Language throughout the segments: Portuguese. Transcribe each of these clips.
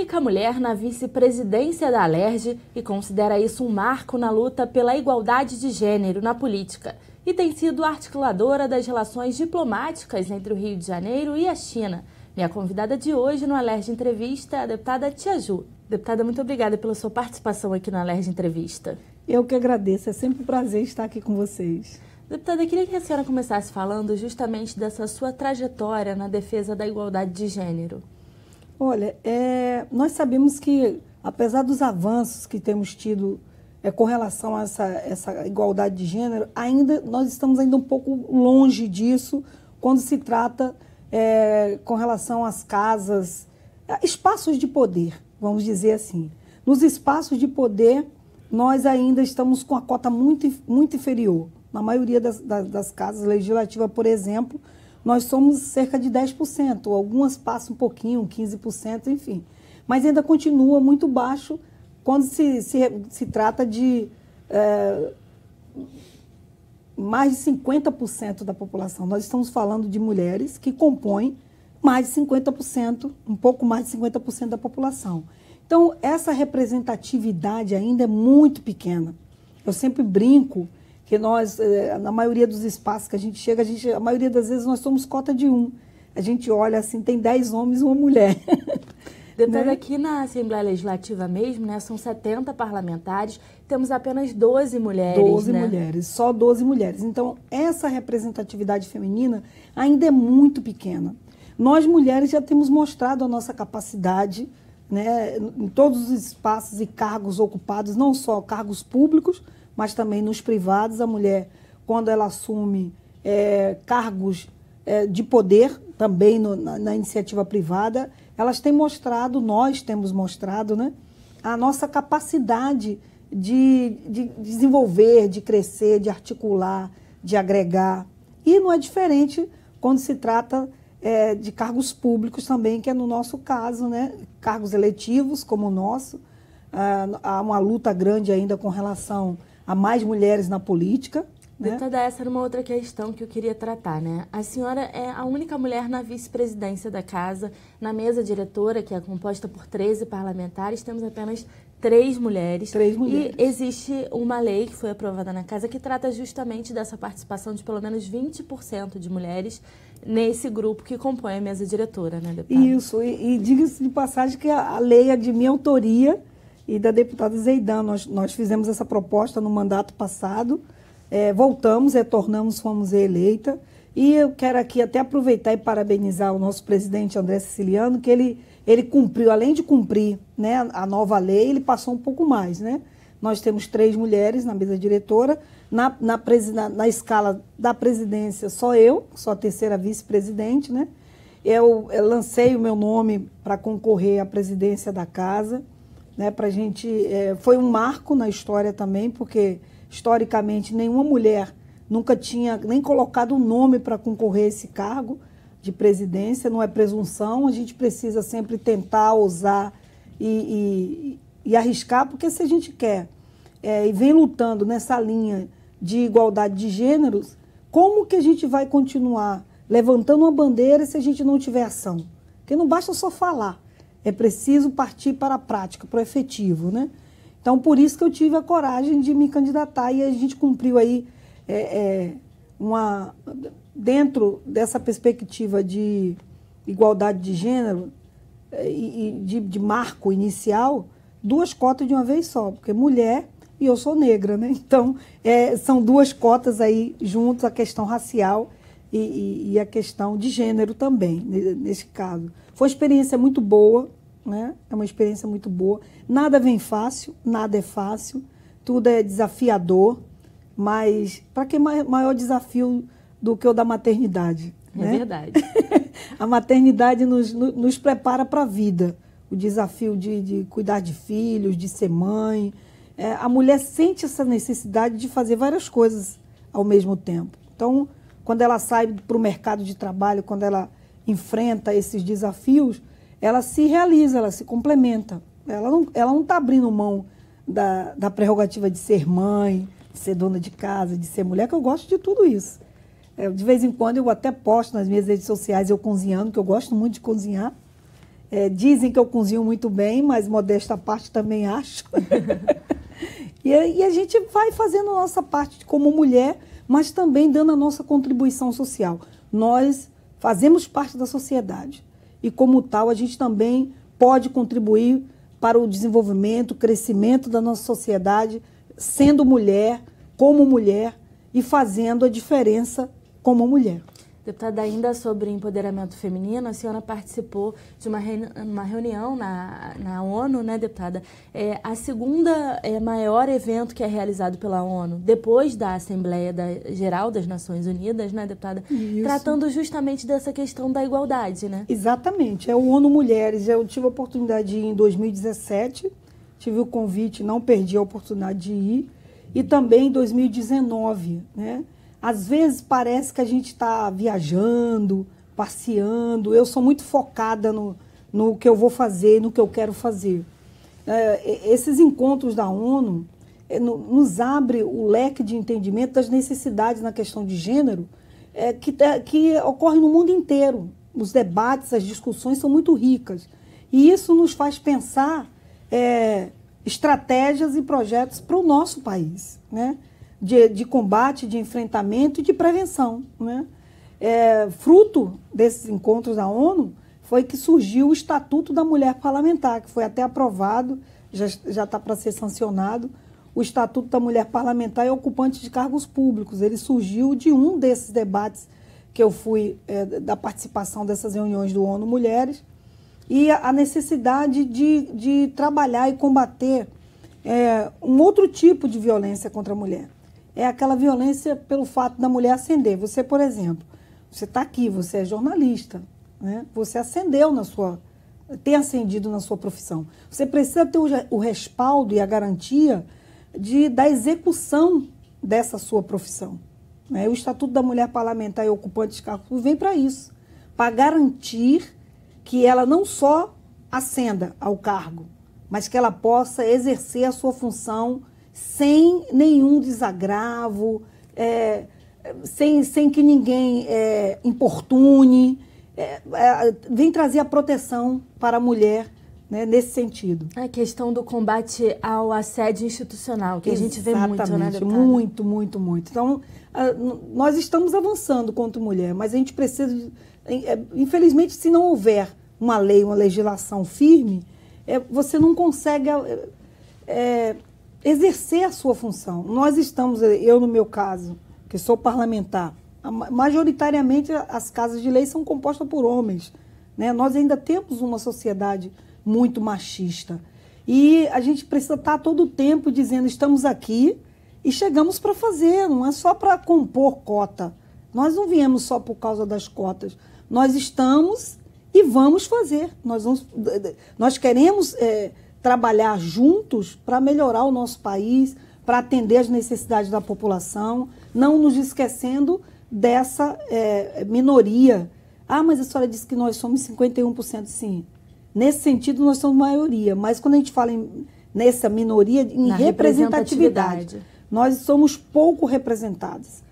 única mulher na vice-presidência da Alerj e considera isso um marco na luta pela igualdade de gênero na política. E tem sido articuladora das relações diplomáticas entre o Rio de Janeiro e a China. Minha convidada de hoje no Alerj Entrevista é a deputada Tia Ju. Deputada, muito obrigada pela sua participação aqui no Alerj Entrevista. Eu que agradeço, é sempre um prazer estar aqui com vocês. Deputada, eu queria que a senhora começasse falando justamente dessa sua trajetória na defesa da igualdade de gênero. Olha, nós sabemos que, apesar dos avanços que temos tido com relação a essa igualdade de gênero, nós estamos ainda um pouco longe disso quando se trata com relação às casas, espaços de poder, vamos dizer assim. Nos espaços de poder, nós ainda estamos com a cota muito, muito inferior. Na maioria das casas legislativas, por exemplo, nós somos cerca de 10%, algumas passam um pouquinho, 15%, enfim. Mas ainda continua muito baixo quando se trata de mais de 50% da população. Nós estamos falando de mulheres que compõem mais de 50%, um pouco mais de 50% da população. Então, essa representatividade ainda é muito pequena. Eu sempre brinco que nós, na maioria dos espaços que a gente chega, a maioria das vezes nós somos cota de 1. A gente olha assim, tem 10 homens e uma mulher. Deputada, né? Aqui na Assembleia Legislativa mesmo, né, são 70 parlamentares, temos apenas 12 mulheres. 12 mulheres, só 12 mulheres. Então, essa representatividade feminina ainda é muito pequena. Nós, mulheres, já temos mostrado a nossa capacidade, né, em todos os espaços e cargos ocupados, não só cargos públicos, mas também nos privados. A mulher, quando ela assume cargos de poder, também na iniciativa privada, elas têm mostrado, nós temos mostrado, né, a nossa capacidade de desenvolver, de crescer, de articular, de agregar. E não é diferente quando se trata de cargos públicos também, que é no nosso caso, né, cargos eletivos como o nosso. Há uma luta grande ainda com relação a mais mulheres na política. Deputada, essa era uma outra questão que eu queria tratar, né? A senhora é a única mulher na vice-presidência da casa, na mesa diretora, que é composta por 13 parlamentares, temos apenas 3 mulheres. 3 mulheres. E existe uma lei que foi aprovada na casa que trata justamente dessa participação de pelo menos 20% de mulheres nesse grupo que compõe a mesa diretora, né, deputada? Isso, e diga-se de passagem que a lei é de minha autoria e da deputada Zeidan. Nós fizemos essa proposta no mandato passado, voltamos, retornamos, fomos reeleita. E eu quero aqui até aproveitar e parabenizar o nosso presidente André Siciliano, que ele cumpriu, além de cumprir, né, a nova lei, ele passou um pouco mais, né? Nós temos 3 mulheres na mesa diretora. Na escala da presidência, só eu, sou a terceira vice-presidente, né? Eu lancei o meu nome para concorrer à presidência da casa, né? Pra gente, foi um marco na história também, porque historicamente nenhuma mulher nunca tinha nem colocado um nome para concorrer a esse cargo de presidência. Não é presunção, a gente precisa sempre tentar, ousar e arriscar, porque se a gente quer e vem lutando nessa linha de igualdade de gêneros, como que a gente vai continuar levantando uma bandeira se a gente não tiver ação? Porque não basta só falar, é preciso partir para a prática, para o efetivo, né? Então, por isso que eu tive a coragem de me candidatar e a gente cumpriu aí dentro dessa perspectiva de igualdade de gênero e de marco inicial, 2 cotas de uma vez só, porque mulher e eu sou negra, né? Então, são 2 cotas aí juntos, a questão racial e a questão de gênero também, nesse caso. Foi uma experiência muito boa, né? É uma experiência muito boa. Nada vem fácil, nada é fácil, tudo é desafiador, mas para que maior desafio do que o da maternidade? É, né? Verdade. A maternidade nos prepara para a vida, o desafio de cuidar de filhos, de ser mãe. A mulher sente essa necessidade de fazer várias coisas ao mesmo tempo. Então, quando ela sai para o mercado de trabalho, quando ela enfrenta esses desafios, ela se realiza, ela se complementa. Ela não está abrindo mão da prerrogativa de ser mãe, de ser dona de casa, de ser mulher, que eu gosto de tudo isso. De vez em quando eu até posto nas minhas redes sociais eu cozinhando, que eu gosto muito de cozinhar. Dizem que eu cozinho muito bem, mas modesta parte também acho. E a gente vai fazendo a nossa parte como mulher, mas também dando a nossa contribuição social. Nós fazemos parte da sociedade e, como tal, a gente também pode contribuir para o desenvolvimento, o crescimento da nossa sociedade, sendo mulher, como mulher e fazendo a diferença como mulher. Deputada, ainda sobre empoderamento feminino, a senhora participou de uma reunião na ONU, né, deputada? A segunda maior evento que é realizado pela ONU, depois da Assembleia Geral das Nações Unidas, né, deputada? Isso. Tratando justamente dessa questão da igualdade, né? Exatamente, é o ONU Mulheres. Eu tive a oportunidade de ir em 2017, tive o convite, não perdi a oportunidade de ir, e também em 2019, né? Às vezes parece que a gente está viajando, passeando. Eu sou muito focada no que eu vou fazer, no que eu quero fazer. Esses encontros da ONU nos abre o leque de entendimento das necessidades na questão de gênero que ocorre no mundo inteiro. Os debates, as discussões são muito ricas. E isso nos faz pensar estratégias e projetos para o nosso país, né? De combate, de enfrentamento e de prevenção, né? Fruto desses encontros da ONU foi que surgiu o Estatuto da Mulher Parlamentar, que foi até aprovado, já está para ser sancionado, o Estatuto da Mulher Parlamentar e ocupante de cargos públicos. Ele surgiu de um desses debates que eu fui, da participação dessas reuniões do ONU Mulheres, e a necessidade de trabalhar e combater um outro tipo de violência contra a mulher. É aquela violência pelo fato da mulher ascender. Você, por exemplo, você está aqui, você é jornalista, né? Você tem ascendido na sua profissão. Você precisa ter o respaldo e a garantia da execução dessa sua profissão, né? O Estatuto da Mulher Parlamentar e Ocupante de Cargo vem para isso, para garantir que ela não só ascenda ao cargo, mas que ela possa exercer a sua função sem nenhum desagravo, sem que ninguém importune, vem trazer a proteção para a mulher, né, nesse sentido. A questão do combate ao assédio institucional, que Exatamente, a gente vê muito, né, deputada? Muito, muito, muito. Então, nós estamos avançando contra a mulher, mas a gente precisa, infelizmente, se não houver uma lei, uma legislação firme, você não consegue exercer a sua função. Nós estamos, eu no meu caso, que sou parlamentar, majoritariamente as casas de lei são compostas por homens, né? Nós ainda temos uma sociedade muito machista. E a gente precisa estar todo o tempo dizendo, estamos aqui e chegamos para fazer, não é só para compor cota. Nós não viemos só por causa das cotas. Nós estamos e vamos fazer. Nós queremos trabalhar juntos para melhorar o nosso país, para atender as necessidades da população, não nos esquecendo dessa minoria. Ah, mas a senhora disse que nós somos 51%, sim. Nesse sentido, nós somos maioria, mas quando a gente fala nessa minoria, em representatividade, nós somos pouco representados.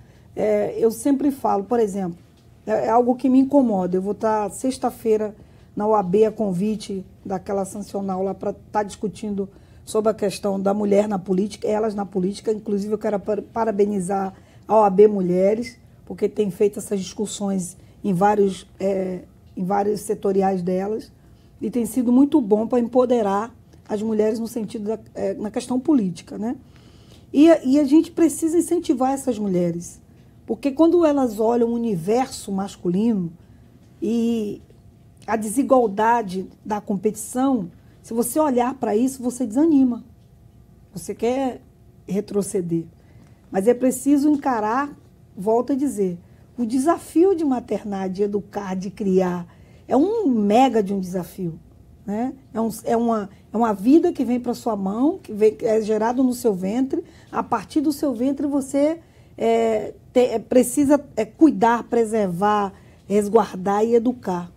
Eu sempre falo, por exemplo, é algo que me incomoda. Eu vou estar sexta-feira na OAB a convite daquela sancional lá para estar discutindo sobre a questão da mulher na política, elas na política. Inclusive, eu quero parabenizar a OAB Mulheres, porque tem feito essas discussões em vários setoriais delas, e tem sido muito bom para empoderar as mulheres no sentido na questão política, né? E a gente precisa incentivar essas mulheres, porque quando elas olham o universo masculino e a desigualdade da competição, se você olhar para isso, você desanima. Você quer retroceder. Mas é preciso encarar, volto a dizer, o desafio de maternar, de educar, de criar, é um mega de um desafio, né? É uma vida que vem para sua mão, é gerado no seu ventre. A partir do seu ventre você precisa cuidar, preservar, resguardar e educar.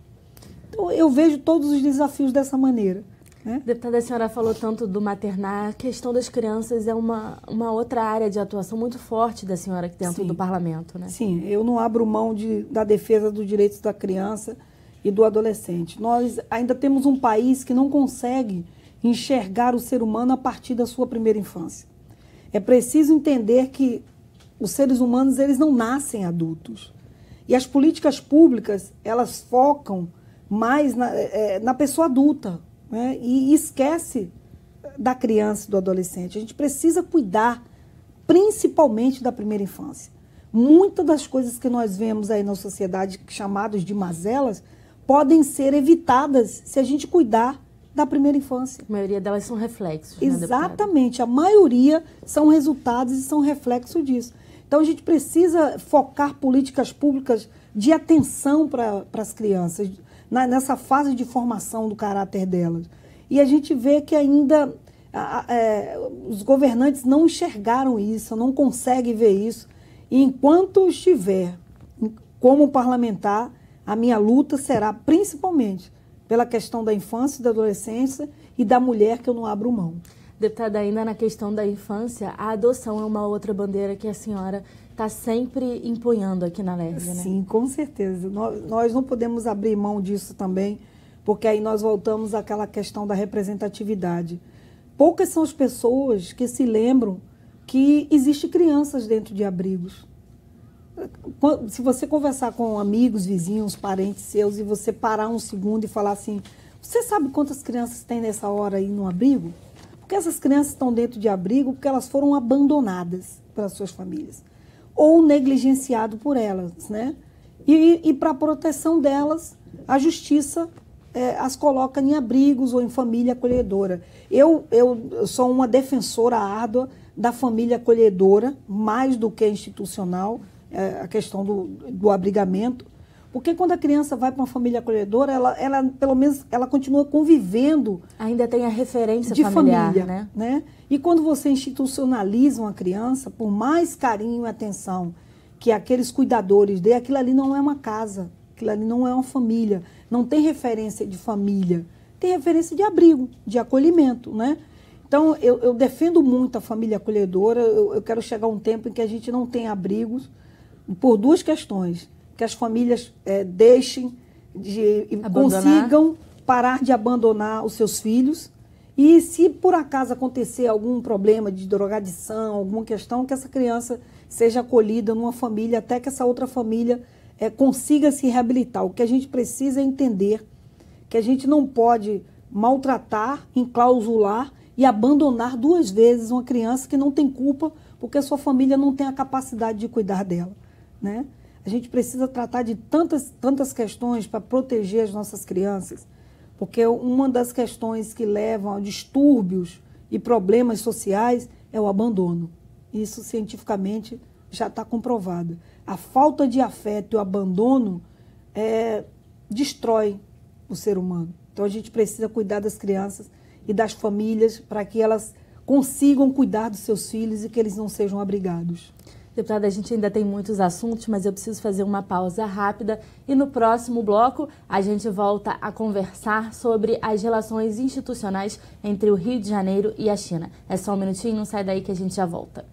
Então, eu vejo todos os desafios dessa maneira, né? Deputada, a senhora falou tanto do maternar. A questão das crianças é uma outra área de atuação muito forte da senhora aqui dentro do parlamento, né? Sim, eu não abro mão da defesa dos direitos da criança. e do adolescente. Nós ainda temos um país que não consegue enxergar o ser humano a partir da sua primeira infância. É preciso entender que os seres humanos, eles não nascem adultos. E as políticas públicas, elas focam mais na pessoa adulta, né? E esquece da criança e do adolescente. A gente precisa cuidar principalmente da primeira infância. Muitas das coisas que nós vemos aí na sociedade, chamadas de mazelas, podem ser evitadas se a gente cuidar da primeira infância. A maioria delas são reflexos, né, exatamente, deputada? A maioria são resultados e são reflexo disso. Então a gente precisa focar políticas públicas de atenção para as crianças, nessa fase de formação do caráter delas. E a gente vê que ainda os governantes não enxergaram isso, não conseguem ver isso. E enquanto estiver como parlamentar, a minha luta será principalmente pela questão da infância e da adolescência e da mulher, que eu não abro mão. Deputada, ainda na questão da infância, a adoção é uma outra bandeira que a senhora está sempre empunhando aqui na LERJ, né? Sim, com certeza. Nós não podemos abrir mão disso também, porque aí nós voltamos àquela questão da representatividade. Poucas são as pessoas que se lembram que existem crianças dentro de abrigos. Se você conversar com amigos, vizinhos, parentes seus, e você parar um segundo e falar assim, você sabe quantas crianças tem nessa hora aí no abrigo? Porque essas crianças estão dentro de abrigo porque elas foram abandonadas pelas suas famílias ou negligenciado por elas, né? E para a proteção delas, a justiça as coloca em abrigos ou em família acolhedora. Eu sou uma defensora árdua da família acolhedora, mais do que institucional, a questão do abrigamento, porque quando a criança vai para uma família acolhedora, ela pelo menos ela continua convivendo. Ainda tem a referência de familiar, família, né? E quando você institucionaliza uma criança, por mais carinho e atenção que aqueles cuidadores dê, aquilo ali não é uma casa, aquilo ali não é uma família, não tem referência de família, tem referência de abrigo, de acolhimento, né? Então, eu defendo muito a família acolhedora, eu quero chegar a um tempo em que a gente não tem abrigos, por duas questões, que as famílias consigam parar de abandonar os seus filhos, e se por acaso acontecer algum problema de drogadição, alguma questão, que essa criança seja acolhida numa família até que essa outra família consiga se reabilitar. O que a gente precisa é entender que a gente não pode maltratar, enclausular e abandonar duas vezes uma criança que não tem culpa porque a sua família não tem a capacidade de cuidar dela, né? A gente precisa tratar de tantas questões para proteger as nossas crianças, porque uma das questões que levam a distúrbios e problemas sociais é o abandono. Isso cientificamente já está comprovado. A falta de afeto e o abandono destrói o ser humano. Então a gente precisa cuidar das crianças e das famílias para que elas consigam cuidar dos seus filhos e que eles não sejam abrigados. Deputada, a gente ainda tem muitos assuntos, mas eu preciso fazer uma pausa rápida e no próximo bloco a gente volta a conversar sobre as relações institucionais entre o Rio de Janeiro e a China. É só um minutinho, não sai daí que a gente já volta.